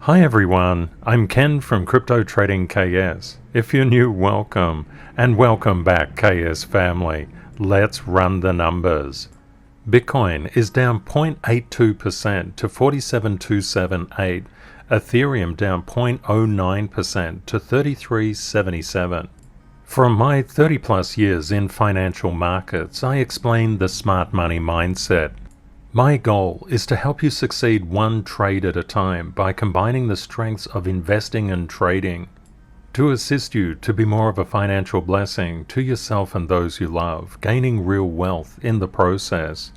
Hi everyone, I'm Ken from Crypto Trading KS. If you're new, welcome, and welcome back KS family. Let's run the numbers. Bitcoin is down 0.82% to 47,278. Ethereum down 0.09% to 3377. From my 30 plus years in financial markets, I explained the smart money mindset. My goal is to help you succeed one trade at a time by combining the strengths of investing and trading to assist you to be more of a financial blessing to yourself and those you love, gaining real wealth in the process.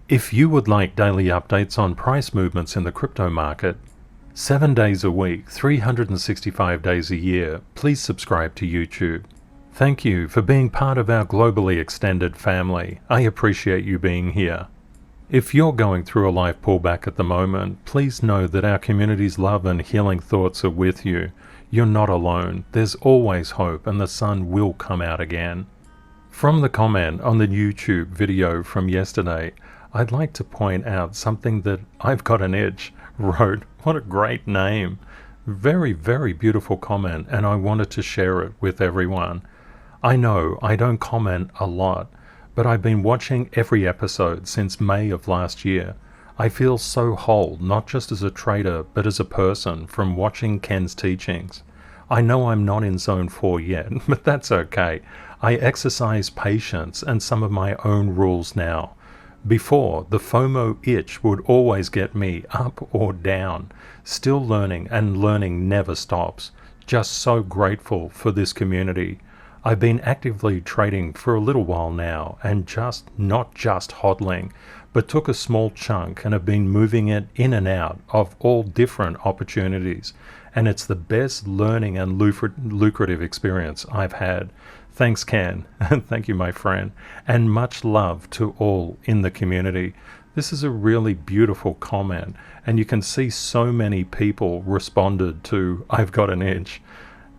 If you would like daily updates on price movements in the crypto market, 7 days a week, 365 days a year, please subscribe to YouTube. Thank you for being part of our globally extended family. I appreciate you being here. If you're going through a life pullback at the moment, please know that our community's love and healing thoughts are with you. You're not alone. There's always hope, and the sun will come out again. From the comment on the YouTube video from yesterday, I'd like to point out something that I've Got an Itch wrote. What a great name. Very, very beautiful comment, and I wanted to share it with everyone. I know I don't comment a lot, but I've been watching every episode since May of last year. I feel so whole, not just as a trader, but as a person from watching Ken's teachings. I know I'm not in zone 4 yet, but that's okay. I exercise patience and some of my own rules now. Before, the FOMO itch would always get me up or down. Still learning, and learning never stops. Just so grateful for this community. I've been actively trading for a little while now, and not just hodling, but took a small chunk and have been moving it in and out of all different opportunities, and it's the best learning and lucrative experience I've had. Thanks, Ken, and thank you, my friend, and much love to all in the community. This is a really beautiful comment, and you can see so many people responded to I've Got an Itch,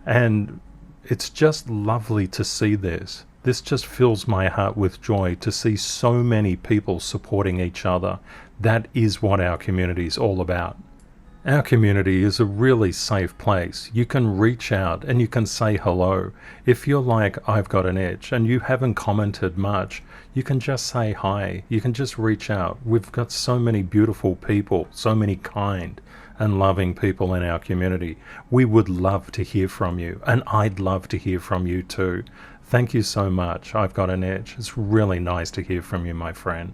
and it's just lovely to see this. This just fills my heart with joy to see so many people supporting each other. That is what our community is all about. Our community is a really safe place. You can reach out and you can say hello. If you're like, I've Got an Itch, and you haven't commented much, you can just say hi. You can just reach out. We've got so many beautiful people, so many kind and loving people in our community. We would love to hear from you, and I'd love to hear from you too. Thank you so much. I've Got an Itch. It's really nice to hear from you, my friend.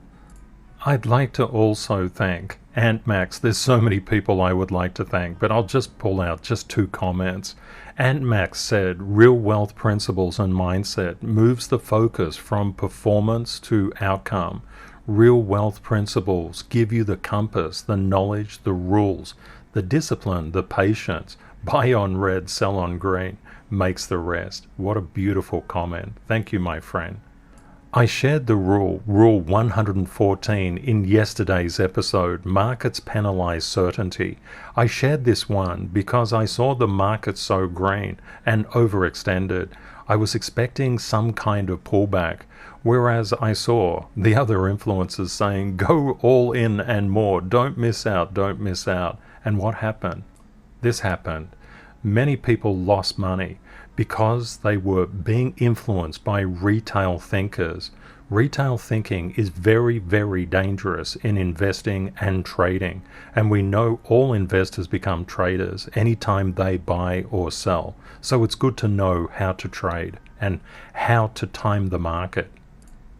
I'd like to also thank AntMax. There's so many people I would like to thank, but I'll just pull out just 2 comments. AntMax said, real wealth principles and mindset moves the focus from performance to outcome. Real wealth principles give you the compass, the knowledge, the rules, the discipline, the patience. Buy on red, sell on green, makes the rest. What a beautiful comment. Thank you, my friend. I shared the rule 114, in yesterday's episode, Markets Penalize Certainty. I shared this one because I saw the market so green and overextended. I was expecting some kind of pullback, whereas I saw the other influencers saying, go all in and more, don't miss out, don't miss out. And what happened? This happened. Many people lost money because they were being influenced by retail thinkers. Retail thinking is very, very dangerous in investing and trading, and we know all investors become traders anytime they buy or sell. So it's good to know how to trade and how to time the market.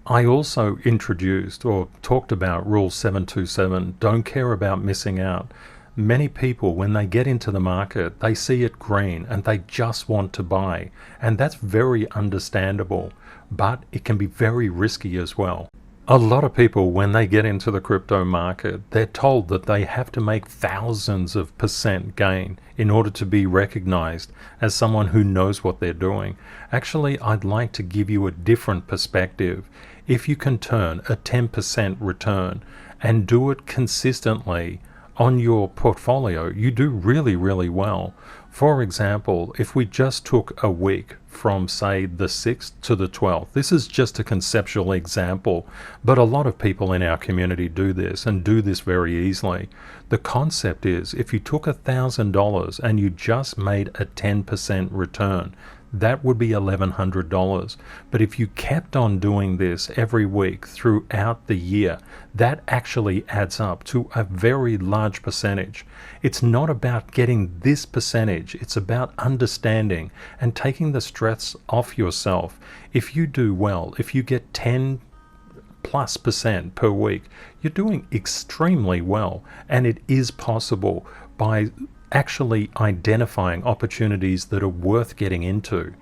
I also introduced or talked about Rule 727, don't care about missing out. Many people, when they get into the market, they see it green and they just want to buy. And that's very understandable, but it can be very risky as well. A lot of people, when they get into the crypto market, they're told that they have to make thousands of % gain in order to be recognized as someone who knows what they're doing. Actually, I'd like to give you a different perspective. If you can turn a 10% return and do it consistently on your portfolio, you do really, really well. For example, if we just took a week from, say, the 6th to the 12th, this is just a conceptual example, but a lot of people in our community do this and do this very easily. The concept is, if you took $1,000 and you just made a 10% return, that would be $1,100. But if you kept on doing this every week throughout the year, that actually adds up to a very large percentage. It's not about getting this percentage, it's about understanding and taking the stress off yourself. If you do well, if you get 10+% per week, you're doing extremely well, and it is possible by actually identifying opportunities that are worth getting into.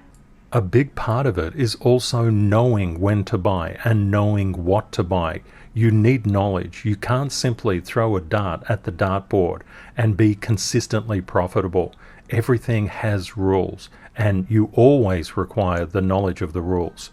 A big part of it is also knowing when to buy and knowing what to buy. You need knowledge. You can't simply throw a dart at the dartboard and be consistently profitable. Everything has rules, and you always require the knowledge of the rules.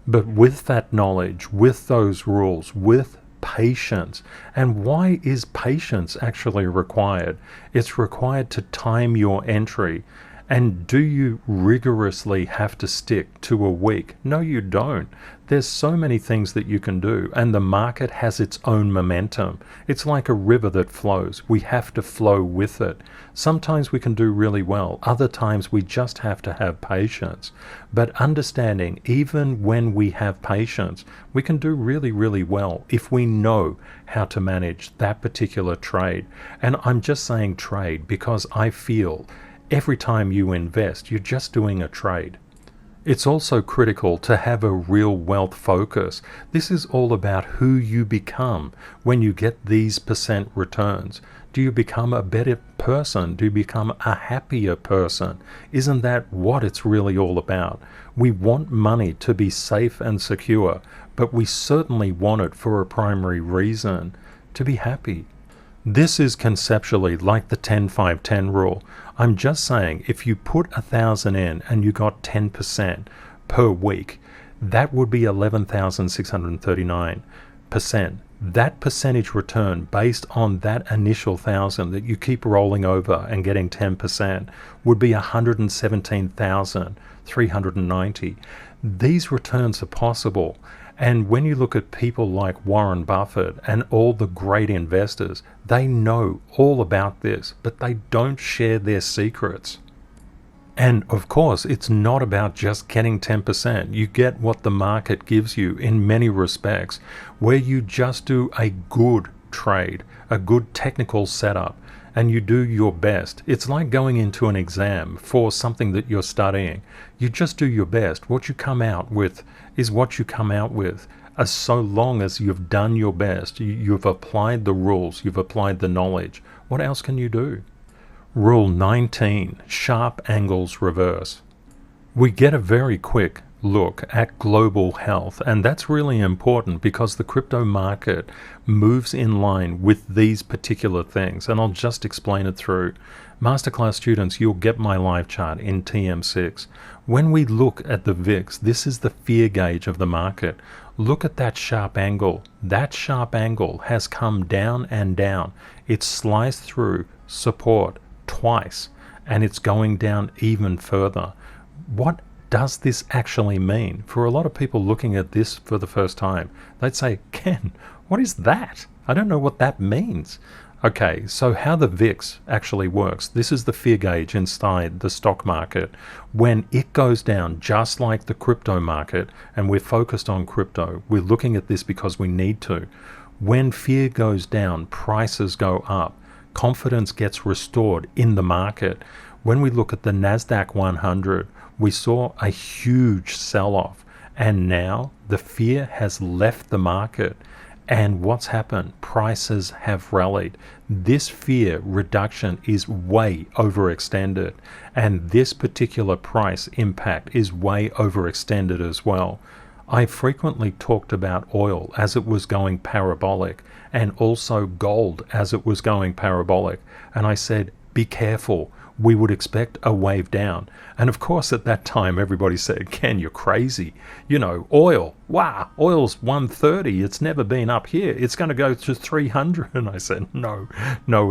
But with that knowledge, with those rules, with patience. And why is patience actually required? It's required to time your entry. And do you rigorously have to stick to a week? No, you don't. There's so many things that you can do, and the market has its own momentum. It's like a river that flows. We have to flow with it. Sometimes we can do really well. Other times we just have to have patience. But understanding, even when we have patience, we can do really, really well if we know how to manage that particular trade. And I'm just saying trade because I feel every time you invest, you're just doing a trade. It's also critical to have a real wealth focus. This is all about who you become when you get these percent returns. Do you become a better person? Do you become a happier person? Isn't that what it's really all about? We want money to be safe and secure, but we certainly want it for a primary reason, to be happy. This is conceptually like the 10-5-10 rule. I'm just saying, if you put 1,000 in and you got 10% per week, that would be 11,639%. That percentage return based on that initial 1,000 that you keep rolling over and getting 10% would be 117,390. These returns are possible. And when you look at people like Warren Buffett and all the great investors, they know all about this, but they don't share their secrets. And of course, it's not about just getting 10%. You get what the market gives you in many respects, where you just do a good trade, a good technical setup, and you do your best. It's like going into an exam for something that you're studying. You just do your best. What you come out with is what you come out with. As so long as you've done your best, you've applied the rules, you've applied the knowledge, what else can you do? Rule 19, sharp angles reverse. We get a very quick look at global health, and that's really important because the crypto market moves in line with these particular things, and I'll just explain it through. Masterclass students, you'll get my live chart in TM6. When we look at the VIX, this is the fear gauge of the market. Look at that sharp angle. That sharp angle has come down and down. It's sliced through support twice, and it's going down even further. What does this actually mean? For a lot of people looking at this for the first time, they'd say, Ken, what is that? I don't know what that means. Okay, so how the VIX actually works, this is the fear gauge inside the stock market. When it goes down, just like the crypto market, and we're focused on crypto, we're looking at this because we need to. When fear goes down, prices go up. Confidence gets restored in the market. When we look at the NASDAQ 100, we saw a huge sell-off, and now the fear has left the market. And what's happened? Prices have rallied. This fear reduction is way overextended, and this particular price impact is way overextended as well. I frequently talked about oil as it was going parabolic, and also gold as it was going parabolic, and I said be careful. We would expect a wave down. And of course, at that time, everybody said, Ken, you're crazy. You know, oil, wow, oil's 130. It's never been up here. It's going to go to 300. And I said, no,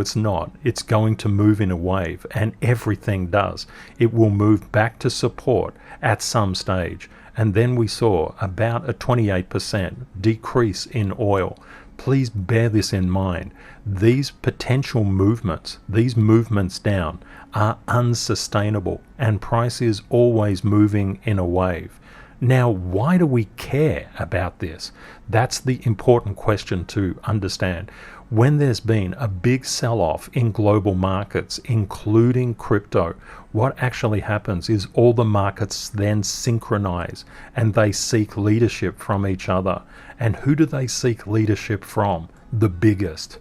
it's not. It's going to move in a wave, and everything does. It will move back to support at some stage. And then we saw about a 28% decrease in oil. Please bear this in mind. These potential movements, these movements down, are unsustainable, and price is always moving in a wave. Now, why do we care about this? That's the important question to understand. When there's been a big sell-off in global markets, including crypto, what actually happens is all the markets then synchronize and they seek leadership from each other. And who do they seek leadership from? The biggest.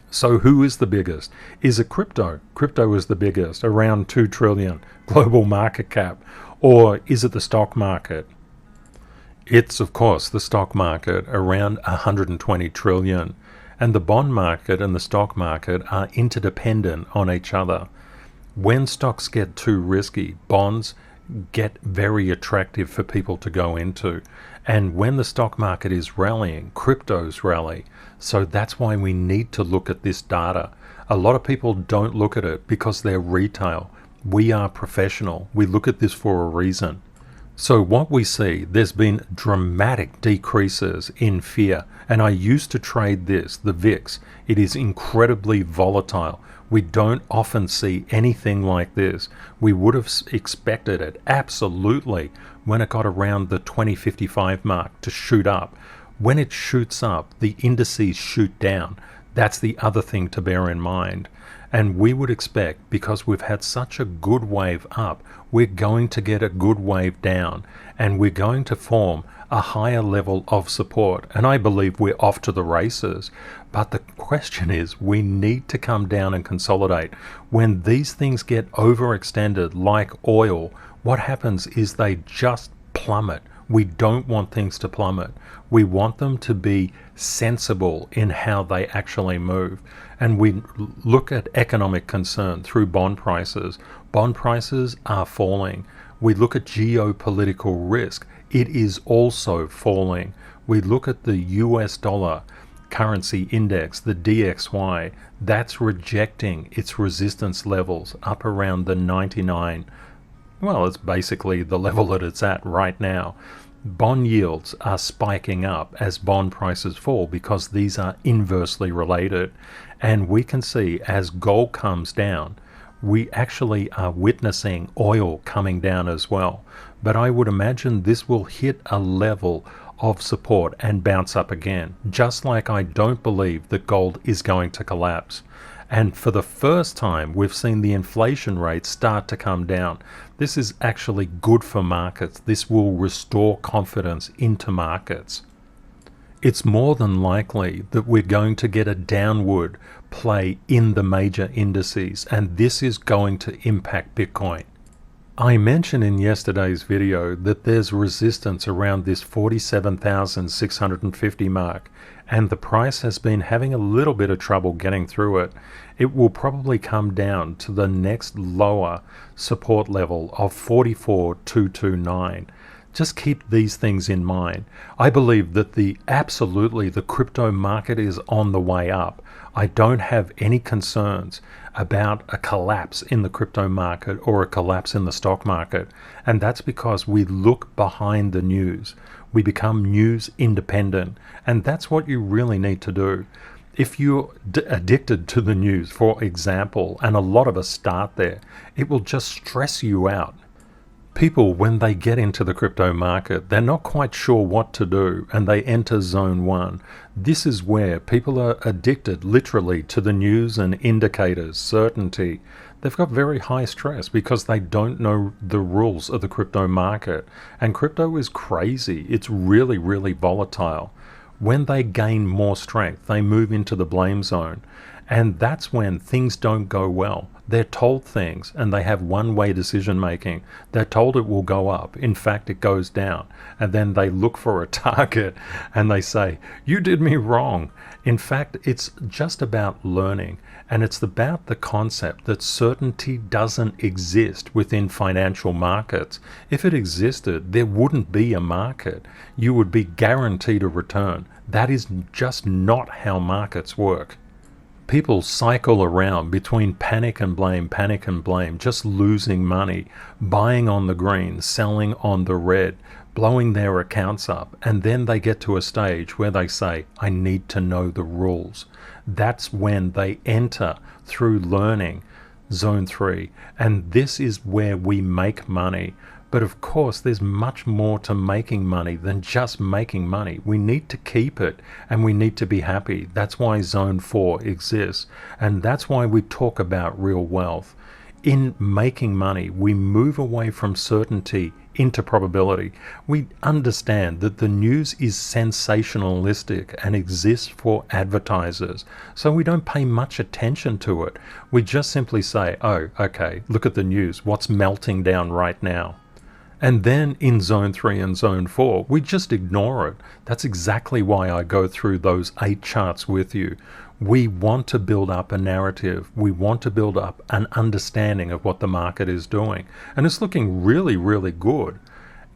So who is the biggest? Is it crypto? Crypto is the biggest, around 2 trillion global market cap. Or is it the stock market? It's, of course, the stock market, around 120 trillion. And the bond market and the stock market are interdependent on each other. When stocks get too risky, bonds get very attractive for people to go into. And when the stock market is rallying, cryptos rally. So that's why we need to look at this data. A lot of people don't look at it because they're retail. We are professional. We look at this for a reason. So what we see, there's been dramatic decreases in fear. And I used to trade this, the VIX. It is incredibly volatile. We don't often see anything like this. We would have expected it, absolutely, when it got around the 2055 mark to shoot up. When it shoots up, the indices shoot down. That's the other thing to bear in mind. And we would expect, because we've had such a good wave up, we're going to get a good wave down, and we're going to form a higher level of support. And I believe we're off to the races. But the question is, we need to come down and consolidate. When these things get overextended, like oil, what happens is they just plummet. We don't want things to plummet. We want them to be sensible in how they actually move. And we look at economic concern through bond prices. Bond prices are falling. We look at geopolitical risk. It is also falling. We look at the US dollar currency index, the DXY, that's rejecting its resistance levels up around the 99. Well, it's basically the level that it's at right now. Bond yields are spiking up as bond prices fall because these are inversely related. And we can see as gold comes down, we actually are witnessing oil coming down as well. But I would imagine this will hit a level of support and bounce up again, just like I don't believe that gold is going to collapse. And for the first time, we've seen the inflation rate start to come down. This is actually good for markets. This will restore confidence into markets. It's more than likely that we're going to get a downward play in the major indices, and this is going to impact Bitcoin. I mentioned in yesterday's video that there's resistance around this 47,650 mark, and the price has been having a little bit of trouble getting through it. It will probably come down to the next lower support level of 44,229. Just keep these things in mind. I believe that absolutely the crypto market is on the way up. I don't have any concerns about a collapse in the crypto market or a collapse in the stock market. And that's because we look behind the news. We become news independent. And that's what you really need to do. If you're addicted to the news, for example, and a lot of us start there, it will just stress you out. People, when they get into the crypto market, they're not quite sure what to do, and they enter zone 1. This is where people are addicted literally to the news and indicators, certainty. They've got very high stress because they don't know the rules of the crypto market. And crypto is crazy. It's really, really volatile. When they gain more strength, they move into the blame zone. And that's when things don't go well. They're told things and they have one-way decision making. They're told it will go up. In fact, it goes down. And then they look for a target and they say, you did me wrong. In fact, it's just about learning. And it's about the concept that certainty doesn't exist within financial markets. If it existed, there wouldn't be a market. You would be guaranteed a return. That is just not how markets work. People cycle around between panic and blame, just losing money, buying on the green, selling on the red, blowing their accounts up, and then they get to a stage where they say, I need to know the rules. That's when they enter through learning Zone 3, and this is where we make money. But of course, there's much more to making money than just making money. We need to keep it and we need to be happy. That's why Zone 4 exists. And that's why we talk about real wealth. In making money, we move away from certainty into probability. We understand that the news is sensationalistic and exists for advertisers. So we don't pay much attention to it. We just simply say, oh, okay, look at the news. What's melting down right now? And then in Zone 3 and Zone 4, we just ignore it. That's exactly why I go through those 8 charts with you. We want to build up a narrative. We want to build up an understanding of what the market is doing. And it's looking really, really good.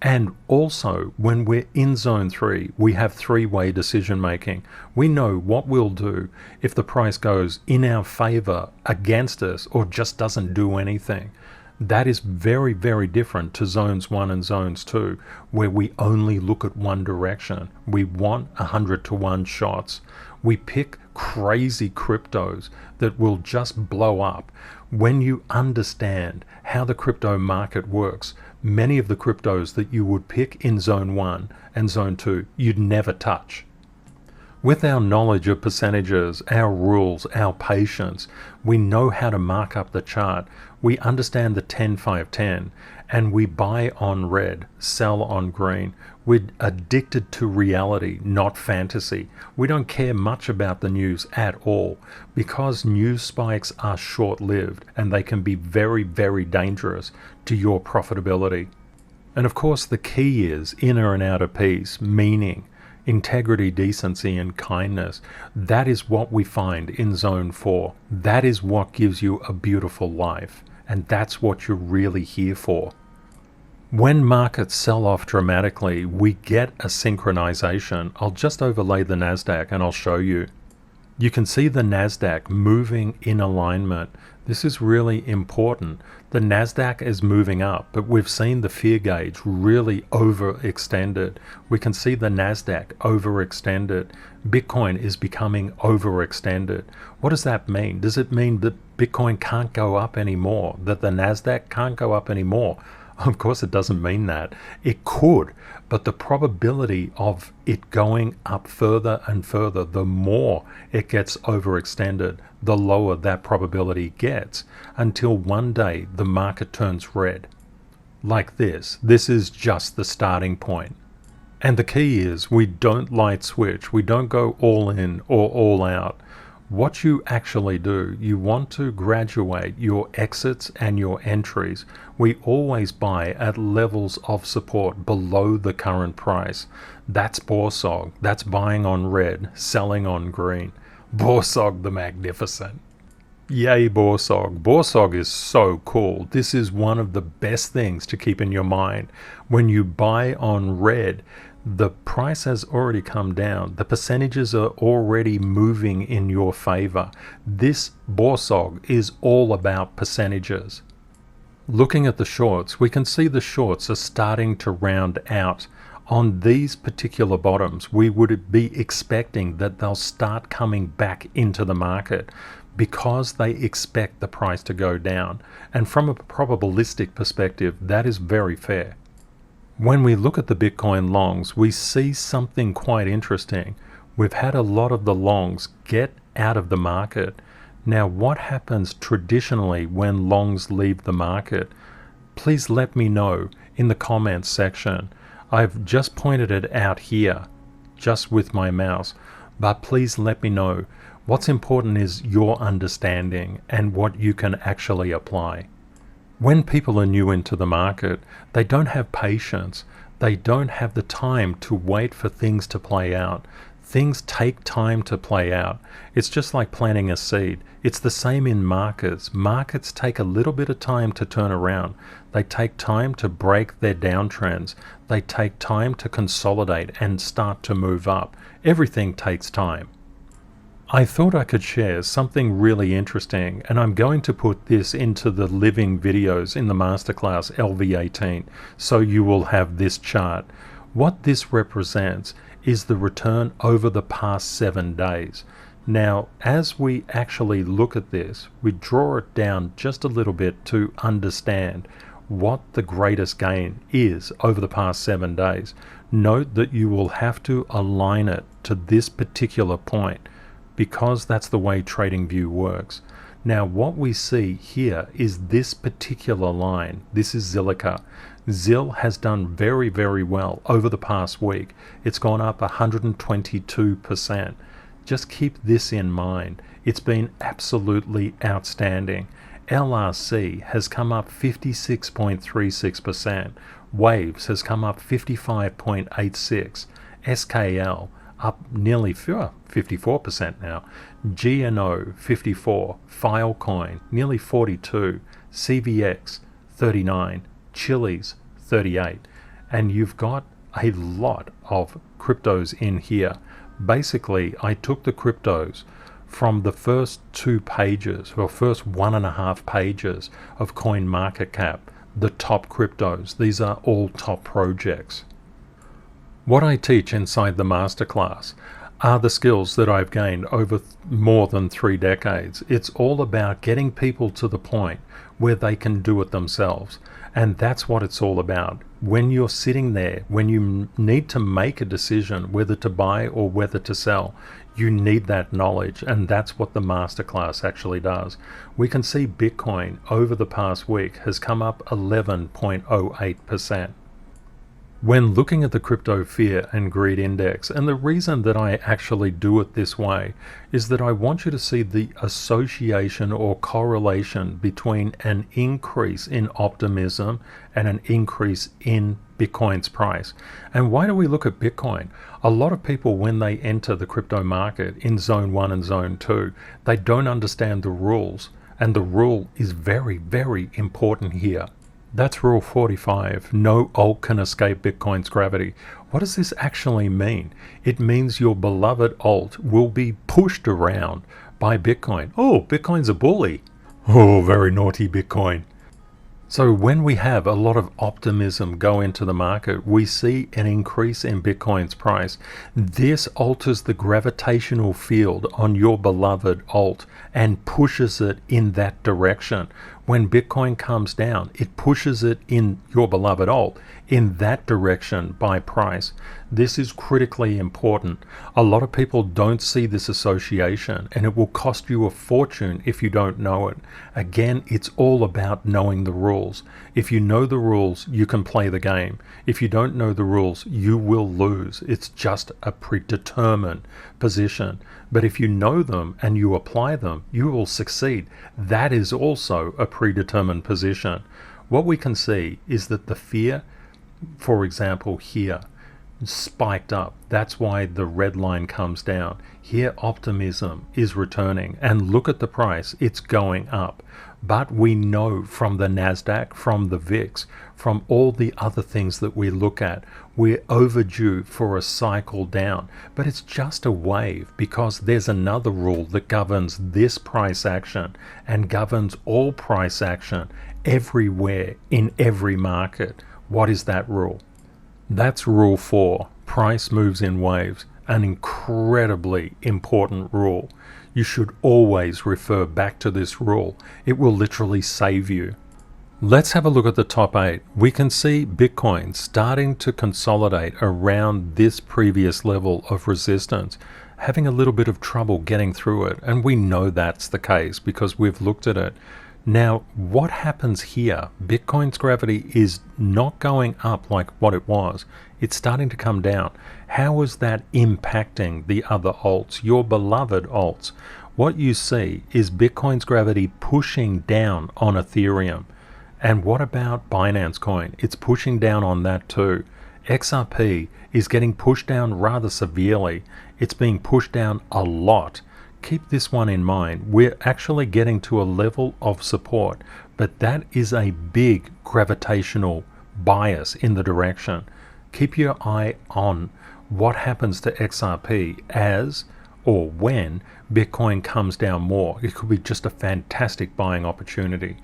And also, when we're in Zone 3, we have 3-way decision making. We know what we'll do if the price goes in our favor, against us, or just doesn't do anything. That is very, very different to Zones 1 and Zones 2, where we only look at one direction. We want 100-to-1 shots. We pick crazy cryptos that will just blow up. When you understand how the crypto market works, many of the cryptos that you would pick in Zone 1 and Zone 2, you'd never touch. With our knowledge of percentages, our rules, our patience, we know how to mark up the chart. We understand the 10-5-10, and we buy on red, sell on green. We're addicted to reality, not fantasy. We don't care much about the news at all, because news spikes are short-lived and they can be very, very dangerous to your profitability. And of course, the key is inner and outer peace, meaning integrity, decency, and kindness. That is what we find in Zone 4. That is what gives you a beautiful life. And that's what you're really here for. When markets sell off dramatically, we get a synchronization. I'll just overlay the NASDAQ and I'll show you. You can see the NASDAQ moving in alignment. This is really important. The NASDAQ is moving up, but we've seen the fear gauge really overextended. We can see the NASDAQ overextended. Bitcoin is becoming overextended. What does that mean? Does it mean that Bitcoin can't go up anymore? That the NASDAQ can't go up anymore? Of course it doesn't mean that. It could, but the probability of it going up further and further, the more it gets overextended, the lower that probability gets, until one day the market turns red. Like this. This is just the starting point. And the key is we don't light switch. We don't go all in or all out. What you actually do, you want to graduate your exits and your entries. We always buy at levels of support below the current price. That's Borsog. That's buying on red, selling on green. Borsog the Magnificent. Yay, Borsog. Borsog is so cool. This is one of the best things to keep in your mind. When you buy on red, the price has already come down. The percentages are already moving in your favor. This Borsog is all about percentages. Looking at the shorts, we can see the shorts are starting to round out. On these particular bottoms, we would be expecting that they'll start coming back into the market because they expect the price to go down. And from a probabilistic perspective, that is very fair. When we look at the Bitcoin longs, we see something quite interesting. We've had a lot of the longs get out of the market. Now, what happens traditionally when longs leave the market? Please let me know in the comments section. I've just pointed it out here, just with my mouse, but please let me know. What's important is your understanding and what you can actually apply. When people are new into the market, they don't have patience. They don't have the time to wait for things to play out. Things take time to play out. It's just like planting a seed. It's the same in markets. Markets take a little bit of time to turn around. They take time to break their downtrends. They take time to consolidate and start to move up. Everything takes time. I thought I could share something really interesting, and I'm going to put this into the living videos in the masterclass LV18, so you will have this chart. What this represents is the return over the past 7 days. Now, as we actually look at this, we draw it down just a little bit to understand what the greatest gain is over the past 7 days. Note that you will have to align it to this particular point, because that's the way TradingView works. Now what we see here is this particular line. This is Zilliqa. ZIL has done very, very well over the past week. It's gone up 122%. Just keep this in mind. It's been absolutely outstanding. LRC has come up 56.36%. Waves has come up 55.86%. SKL up nearly 54% now. GNO 54, Filecoin nearly 42, CVX 39, Chiliz 38, and you've got a lot of cryptos in here. Basically, I took the cryptos from the first 2 pages, or first 1.5 pages of CoinMarketCap, the top cryptos. These are all top projects. What I teach inside the masterclass are the skills that I've gained over more than 3 decades. It's all about getting people to the point where they can do it themselves. And that's what it's all about. When you're sitting there, when you need to make a decision whether to buy or whether to sell, you need that knowledge, and that's what the masterclass actually does. We can see Bitcoin over the past week has come up 11.08%. When looking at the Crypto Fear and Greed Index, and the reason that I actually do it this way is that I want you to see the association or correlation between an increase in optimism and an increase in Bitcoin's price. And why do we look at Bitcoin? A lot of people, when they enter the crypto market in Zone 1 and Zone 2, they don't understand the rules, and the rule is very, very important here. That's Rule 45. No alt can escape Bitcoin's gravity. What does this actually mean? It means your beloved alt will be pushed around by Bitcoin. Oh, Bitcoin's a bully. Oh, very naughty Bitcoin. So when we have a lot of optimism go into the market, we see an increase in Bitcoin's price. This alters the gravitational field on your beloved alt and pushes it in that direction. When Bitcoin comes down, it pushes it in your beloved alt in that direction by price. This is critically important. A lot of people don't see this association, and it will cost you a fortune if you don't know it. Again, it's all about knowing the rules. If you know the rules, you can play the game. If you don't know the rules, you will lose. It's just a predetermined position. But if you know them and you apply them, you will succeed. That is also a predetermined position. What we can see is that the fear, for example, here, spiked up. That's why the red line comes down. Here optimism is returning, and look at the price, it's going up. But we know from the Nasdaq, from the VIX, from all the other things that we look at, we're overdue for a cycle down. But it's just a wave, because there's another rule that governs this price action and governs all price action everywhere in every market. What is that rule? That's Rule 4. Price moves in waves. An incredibly important rule. You should always refer back to this rule. It will literally save you. Let's have a look at the top 8. We can see Bitcoin starting to consolidate around this previous level of resistance, having a little bit of trouble getting through it. And we know that's the case because we've looked at it. Now, what happens here? Bitcoin's gravity is not going up like what it was. It's starting to come down. How is that impacting the other alts, your beloved alts? what you see is Bitcoin's gravity pushing down on Ethereum. And what about Binance Coin? It's pushing down on that too. XRP is getting pushed down rather severely. It's being pushed down a lot. Keep this one in mind. We're actually getting to a level of support, but that is a big gravitational bias in the direction. Keep your eye on what happens to XRP as or when Bitcoin comes down more. It could be just a fantastic buying opportunity.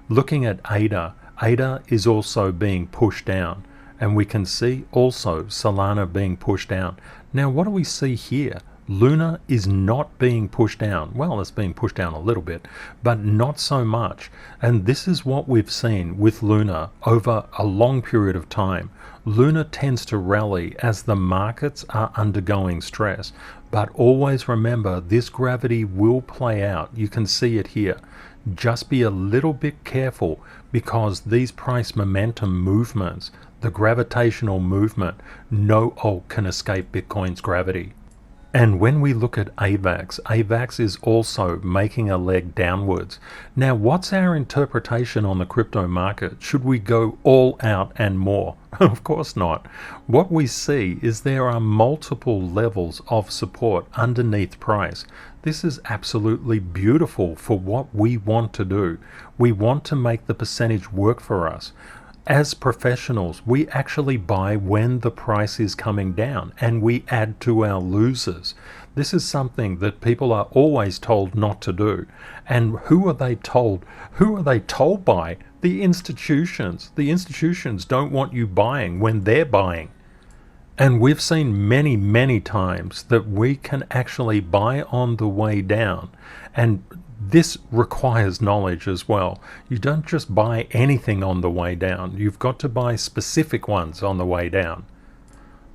Looking at ADA, ADA is also being pushed down, and we can see also Solana being pushed down. Now what do we see here? Luna is not being pushed down. Well, it's being pushed down a little bit, but not so much. And this is what we've seen with Luna over a long period of time. Luna tends to rally as the markets are undergoing stress. But always remember, this gravity will play out. You can see it here. Just be a little bit careful, because these price momentum movements, the gravitational movement, no alt can escape Bitcoin's gravity. And when we look at AVAX, AVAX is also making a leg downwards. Now, what's our interpretation on the crypto market? Should we go all out and more? Of course not. What we see is there are multiple levels of support underneath price. This is absolutely beautiful for what we want to do. We want to make the percentage work for us. As professionals, we actually buy when the price is coming down, and we add to our losers. This is something that people are always told not to do. And who are they told? Who are they told by? The institutions. The institutions don't want you buying when they're buying. And we've seen many, many times that we can actually buy on the way down. And this requires knowledge as well. You don't just buy anything on the way down. You've got to buy specific ones on the way down.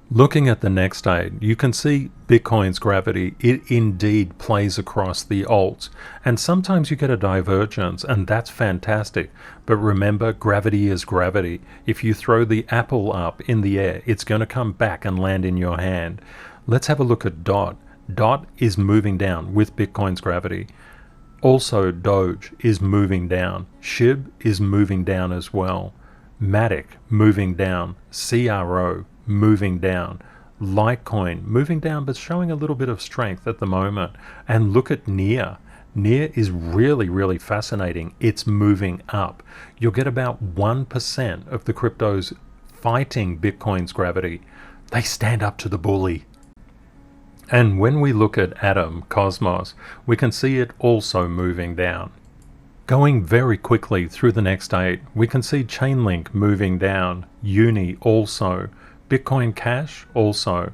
Looking at the next day, you can see Bitcoin's gravity. It indeed plays across the alts. And sometimes you get a divergence, and that's fantastic. But remember, gravity is gravity. If you throw the apple up in the air, it's going to come back and land in your hand. Let's have a look at DOT. DOT is moving down with Bitcoin's gravity. Also, Doge is moving down. SHIB is moving down as well. Matic moving down. CRO moving down. Litecoin moving down, but showing a little bit of strength at the moment. And look at NEAR. NEAR is really, really fascinating. It's moving up. You'll get about 1% of the cryptos fighting Bitcoin's gravity. They stand up to the bully. And when we look at Atom, Cosmos, we can see it also moving down. Going very quickly through the next 8, we can see Chainlink moving down, Uni also, Bitcoin Cash also,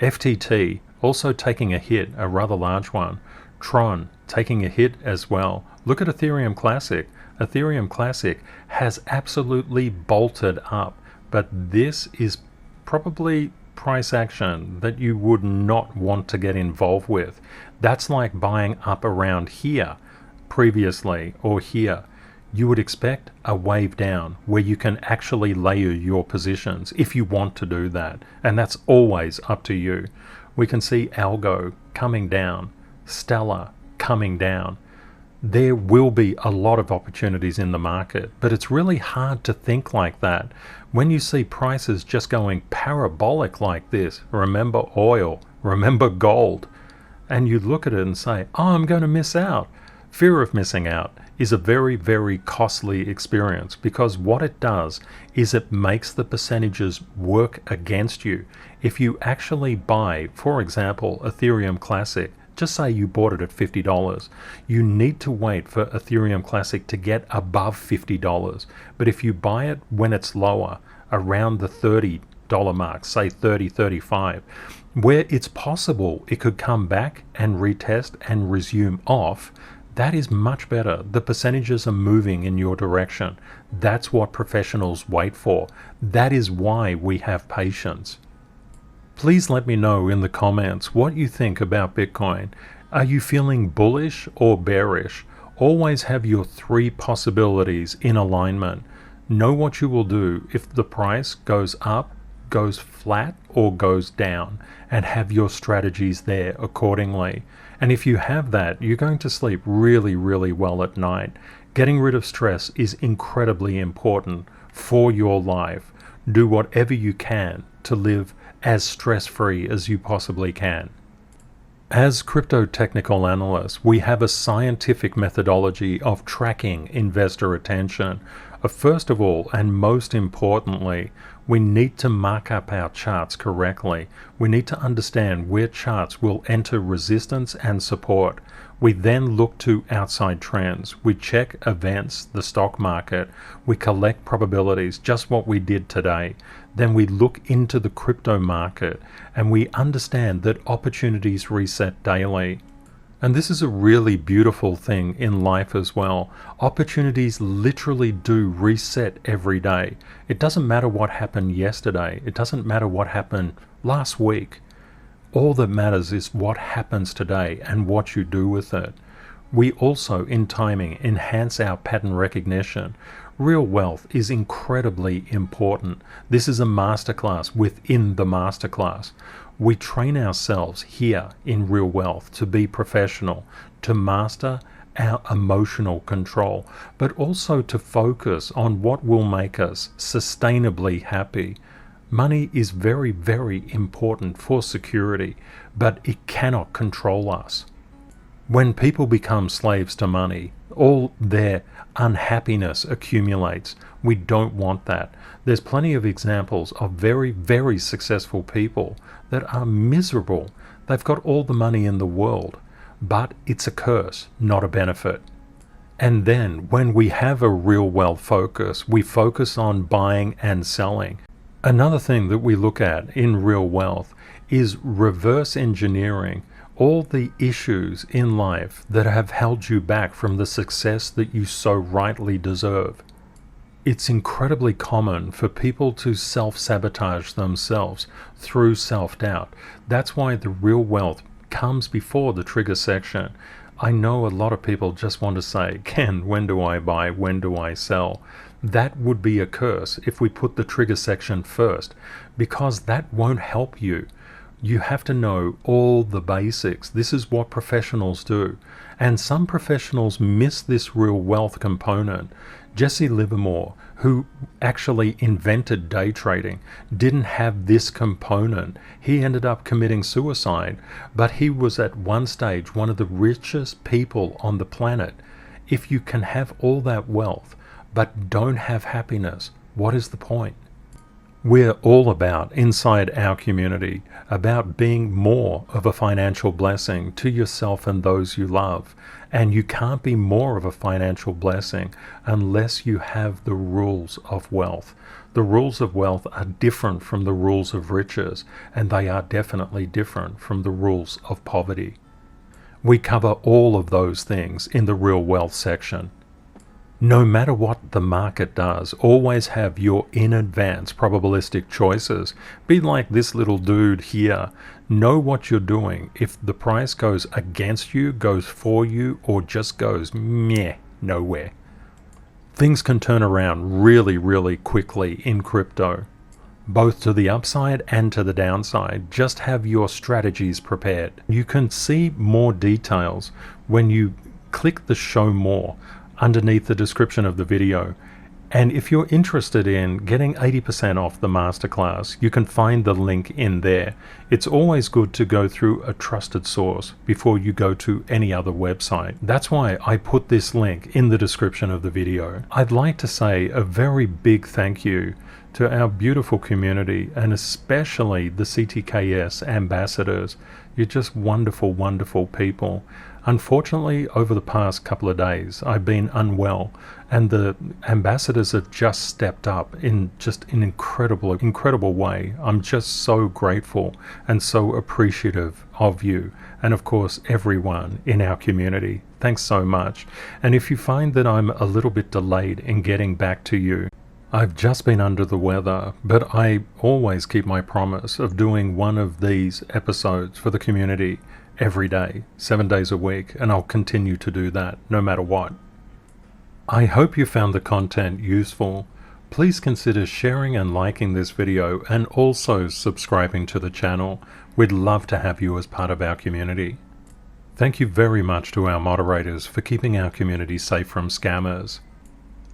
FTT also taking a hit, a rather large one, Tron taking a hit as well. Look at Ethereum Classic. Ethereum Classic has absolutely bolted up, but this is probably price action that you would not want to get involved with. That's like buying up around here previously or here. You would expect a wave down where you can actually layer your positions if you want to do that, and that's always up to you. We can see Algo coming down, Stellar coming down. There will be a lot of opportunities in the market, but it's really hard to think like that. When you see prices just going parabolic like this, remember oil, remember gold, and you look at it and say, oh, I'm going to miss out. Fear of missing out is a very, very costly experience, because what it does is it makes the percentages work against you. If you actually buy, for example, Ethereum Classic, just say you bought it at $50. You need to wait for Ethereum Classic to get above $50. But if you buy it when it's lower, around the $30 mark, say 30, 35, where it's possible it could come back and retest and resume off, that is much better. The percentages are moving in your direction. That's what professionals wait for. That is why we have patience. Please let me know in the comments what you think about Bitcoin. Are you feeling bullish or bearish? Always have your 3 possibilities in alignment. Know what you will do if the price goes up, goes flat, or goes down, and have your strategies there accordingly. And if you have that, you're going to sleep really, really well at night. Getting rid of stress is incredibly important for your life. Do whatever you can to live as stress-free as you possibly can. As crypto technical analysts, we have a scientific methodology of tracking investor attention. First of all, and most importantly, we need to mark up our charts correctly. We need to understand where charts will enter resistance and support. We then look to outside trends. We check events, the stock market. We collect probabilities, just what we did today. Then we look into the crypto market and we understand that opportunities reset daily. And this is a really beautiful thing in life as well. Opportunities literally do reset every day. It doesn't matter what happened yesterday. It doesn't matter what happened last week. All that matters is what happens today and what you do with it. We also, in timing, enhance our pattern recognition. Real wealth is incredibly important. This is a masterclass within the masterclass. We train ourselves here in Real Wealth to be professional, to master our emotional control, but also to focus on what will make us sustainably happy. Money is very, very important for security, but it cannot control us. When people become slaves to money, all their unhappiness accumulates. We don't want that. There's plenty of examples of very, very successful people that are miserable. They've got all the money in the world, but it's a curse, not a benefit. And then when we have a real wealth focus, we focus on buying and selling. Another thing that we look at in real wealth is reverse engineering all the issues in life that have held you back from the success that you so rightly deserve. It's incredibly common for people to self-sabotage themselves through self-doubt. That's why the real wealth comes before the trigger section. I know a lot of people just want to say, Ken, when do I buy? When do I sell? That would be a curse if we put the trigger section first, because that won't help you. You have to know all the basics. This is what professionals do. And some professionals miss this real wealth component. Jesse Livermore, who actually invented day trading, didn't have this component. He ended up committing suicide, but he was at one stage one of the richest people on the planet. If you can have all that wealth, but don't have happiness, what is the point? We're all about, inside our community, about being more of a financial blessing to yourself and those you love. And you can't be more of a financial blessing unless you have the rules of wealth. The rules of wealth are different from the rules of riches, and they are definitely different from the rules of poverty. We cover all of those things in the real wealth section. No matter what the market does, always have your in advance probabilistic choices. Be like this little dude here. Know what you're doing. If the price goes against you, goes for you, or just goes meh, nowhere. Things can turn around really, really quickly in crypto, both to the upside and to the downside. Just have your strategies prepared. You can see more details when you click the show more underneath the description of the video. And if you're interested in getting 80% off the masterclass, you can find the link in there. It's always good to go through a trusted source before you go to any other website. That's why I put this link in the description of the video. I'd like to say a very big thank you to our beautiful community, and especially the CTKS ambassadors. You're just wonderful, wonderful people. Unfortunately, over the past couple of days, I've been unwell, and the ambassadors have just stepped up in just an incredible way. I'm just so grateful and so appreciative of you, and of course, everyone in our community. Thanks so much. And if you find that I'm a little bit delayed in getting back to you, I've just been under the weather, but I always keep my promise of doing one of these episodes for the community every day, 7 days a week, and I'll continue to do that no matter what. I hope you found the content useful. Please consider sharing and liking this video, and also subscribing to the channel. We'd love to have you as part of our community. Thank you very much to our moderators for keeping our community safe from scammers,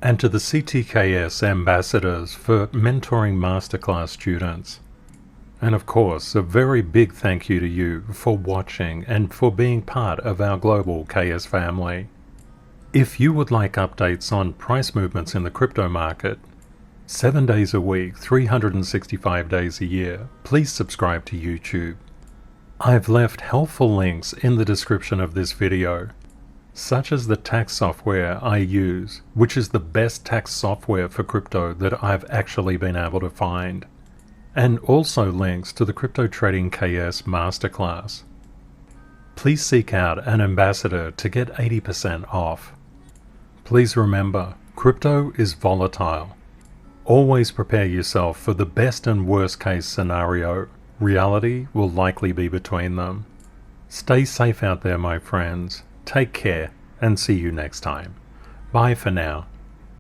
and to the CTKS ambassadors for mentoring masterclass students. And of course, a very big thank you to you for watching and for being part of our global KS family. If you would like updates on price movements in the crypto market, 7 days a week, 365 days a year, please subscribe to YouTube. I've left helpful links in the description of this video, such as the tax software I use, which is the best tax software for crypto that I've actually been able to find, and also links to the Crypto Trading KS Masterclass. Please seek out an ambassador to get 80% off. Please remember, crypto is volatile. Always prepare yourself for the best and worst case scenario. Reality will likely be between them. Stay safe out there, my friends. Take care, and see you next time. Bye for now.